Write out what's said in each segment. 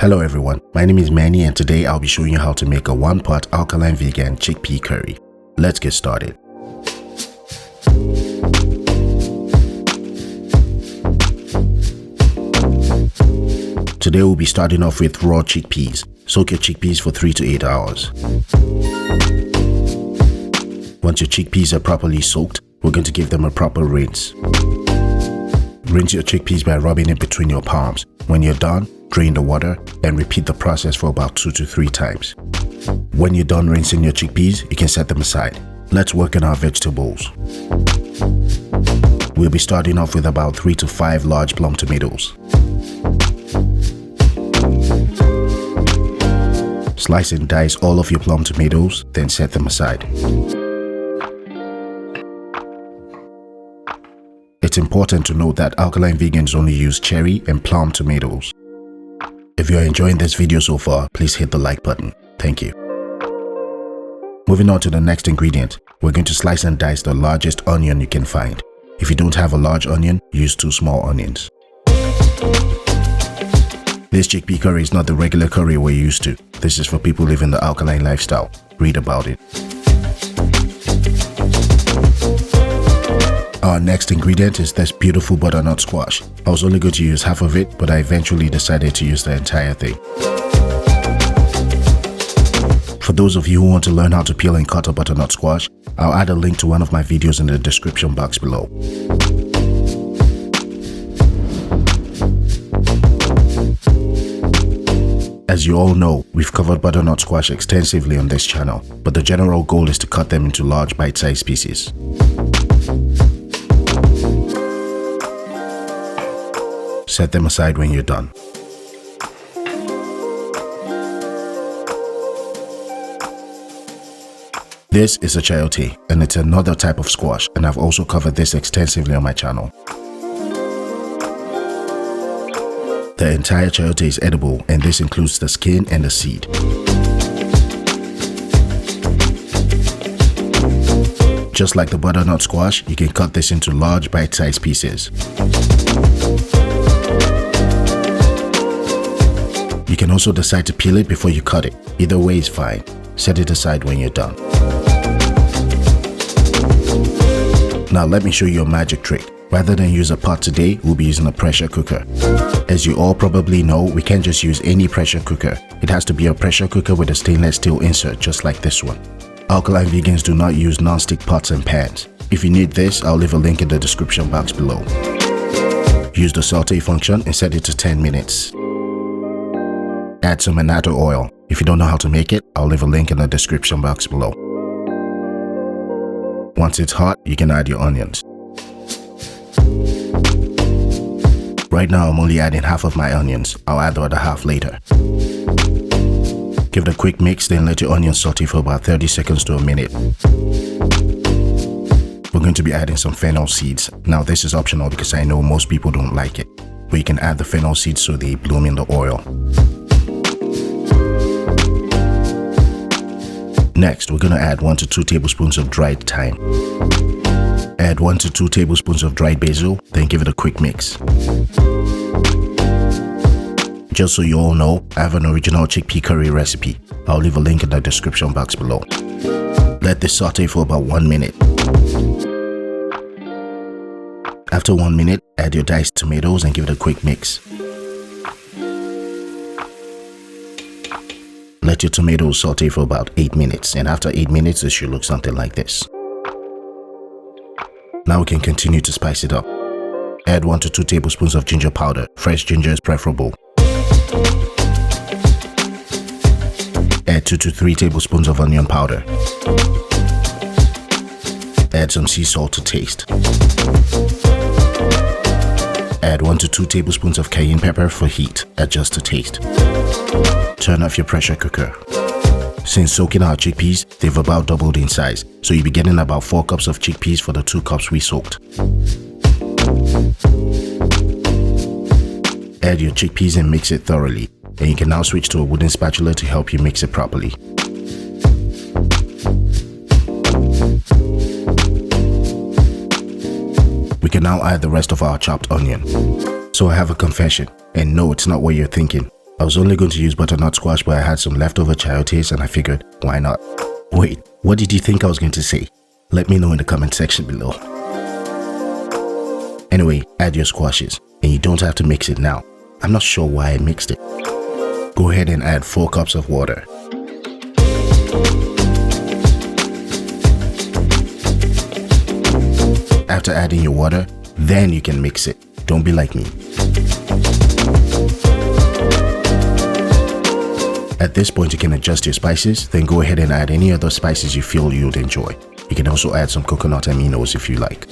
Hello everyone, my name is Manny and today I'll be showing you how to make a one-pot alkaline vegan chickpea curry. Let's get started. Today we'll be starting off with raw chickpeas. Soak your chickpeas for 3 to 8 hours. Once your chickpeas are properly soaked, we're going to give them a proper rinse. Rinse your chickpeas by rubbing it between your palms. When you're done, drain the water and repeat the process for about 2 to 3 times. When you're done rinsing your chickpeas, you can set them aside. Let's work on our vegetables. We'll be starting off with about 3 to 5 large plum tomatoes. Slice and dice all of your plum tomatoes, then set them aside. It's important to note that alkaline vegans only use cherry and plum tomatoes. If you're enjoying this video so far, please hit the like button. Thank you. Moving on to the next ingredient, we're going to slice and dice the largest onion you can find. If you don't have a large onion, use 2 small onions. This chickpea curry is not the regular curry we're used to. This is for people living the alkaline lifestyle. Read about it. Our next ingredient is this beautiful butternut squash. I was only going to use half of it, but I eventually decided to use the entire thing. For those of you who want to learn how to peel and cut a butternut squash, I'll add a link to one of my videos in the description box below. As you all know, we've covered butternut squash extensively on this channel, but the general goal is to cut them into large bite-sized pieces. Set them aside when you're done. This is a chayote, and it's another type of squash, and I've also covered this extensively on my channel. The entire chayote is edible, and this includes the skin and the seed. Just like the butternut squash, you can cut this into large bite-sized pieces. You can also decide to peel it before you cut it. Either way is fine. Set it aside when you're done. Now let me show you a magic trick. Rather than use a pot today, we'll be using a pressure cooker. As you all probably know, we can't just use any pressure cooker. It has to be a pressure cooker with a stainless steel insert just like this one. Alkaline vegans do not use non-stick pots and pans. If you need this, I'll leave a link in the description box below. Use the saute function and set it to 10 minutes. Add some annatto oil. If you don't know how to make it, I'll leave a link in the description box below. Once it's hot, you can add your onions. Right now, I'm only adding half of my onions. I'll add the other half later. Give it a quick mix, then let your onions saute for about 30 seconds to a minute. We're going to be adding some fennel seeds. Now this is optional because I know most people don't like it. But you can add the fennel seeds so they bloom in the oil. Next, we're going to add 1 to 2 tablespoons of dried thyme. Add 1 to 2 tablespoons of dried basil, then give it a quick mix. Just so you all know, I have an original chickpea curry recipe. I'll leave a link in the description box below. Let this saute for about 1 minute. After 1 minute, add your diced tomatoes and give it a quick mix. Let your tomatoes saute for about 8 minutes, and after 8 minutes, it should look something like this. Now we can continue to spice it up. Add 1 to 2 tablespoons of ginger powder. Fresh ginger is preferable. Add 2 to 3 tablespoons of onion powder. Add some sea salt to taste. Add 1 to 2 tablespoons of cayenne pepper for heat. Adjust to taste. Turn off your pressure cooker. Since soaking our chickpeas, they've about doubled in size, so you'll be getting about 4 cups of chickpeas for the 2 cups we soaked. Add your chickpeas and mix it thoroughly, and you can now switch to a wooden spatula to help you mix it properly. We can now add the rest of our chopped onion. So I have a confession, and no, it's not what you're thinking. I was only going to use butternut squash, but I had some leftover chayotes and I figured, why not? Wait, what did you think I was going to say? Let me know in the comment section below. Anyway, add your squashes, and you don't have to mix it now. I'm not sure why I mixed it. Go ahead and add 4 cups of water. After adding your water, then you can mix it. Don't be like me. At this point, you can adjust your spices, then go ahead and add any other spices you feel you'd enjoy. You can also add some coconut aminos if you like.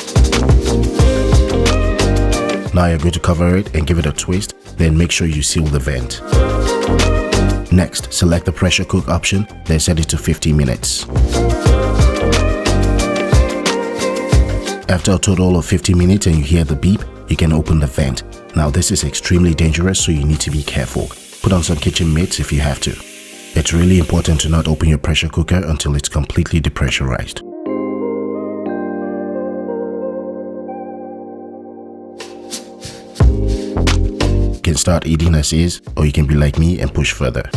Now you're going to cover it and give it a twist, then make sure you seal the vent. Next, select the pressure cook option, then set it to 50 minutes. After a total of 50 minutes and you hear the beep, you can open the vent. Now this is extremely dangerous, so you need to be careful. Put on some kitchen mitts if you have to. It's really important to not open your pressure cooker until it's completely depressurized. You can start eating as is, or you can be like me and push further.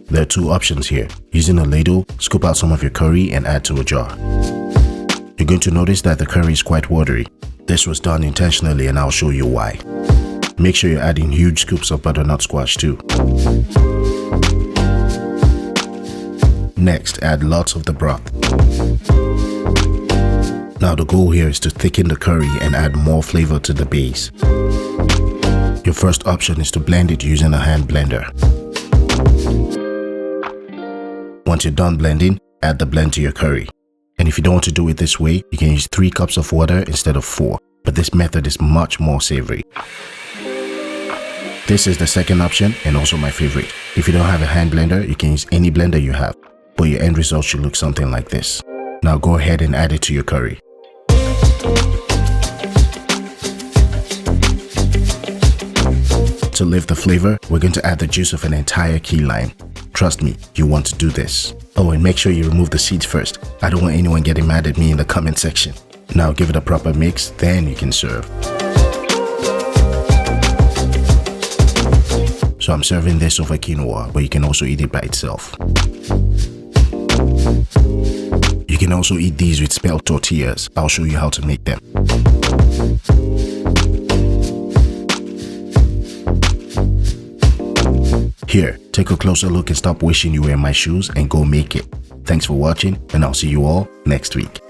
There are 2 options here. Using a ladle, scoop out some of your curry and add to a jar. You're going to notice that the curry is quite watery. This was done intentionally and I'll show you why. Make sure you're adding huge scoops of butternut squash too. Next, add lots of the broth. Now the goal here is to thicken the curry and add more flavor to the base. Your first option is to blend it using a hand blender. Once you're done blending, add the blend to your curry. And if you don't want to do it this way, you can use 3 cups of water instead of 4, but this method is much more savory. This is the second option and also my favorite. If you don't have a hand blender, you can use any blender you have, but your end result should look something like this. Now go ahead and add it to your curry. To lift the flavor, we're going to add the juice of an entire key lime. Trust me, you want to do this. Oh, and make sure you remove the seeds first. I don't want anyone getting mad at me in the comment section. Now give it a proper mix, then you can serve. So I'm serving this over quinoa, but you can also eat it by itself. You can also eat these with spelt tortillas. I'll show you how to make them. Here, take a closer look and stop wishing you were in my shoes and go make it. Thanks for watching, and I'll see you all next week.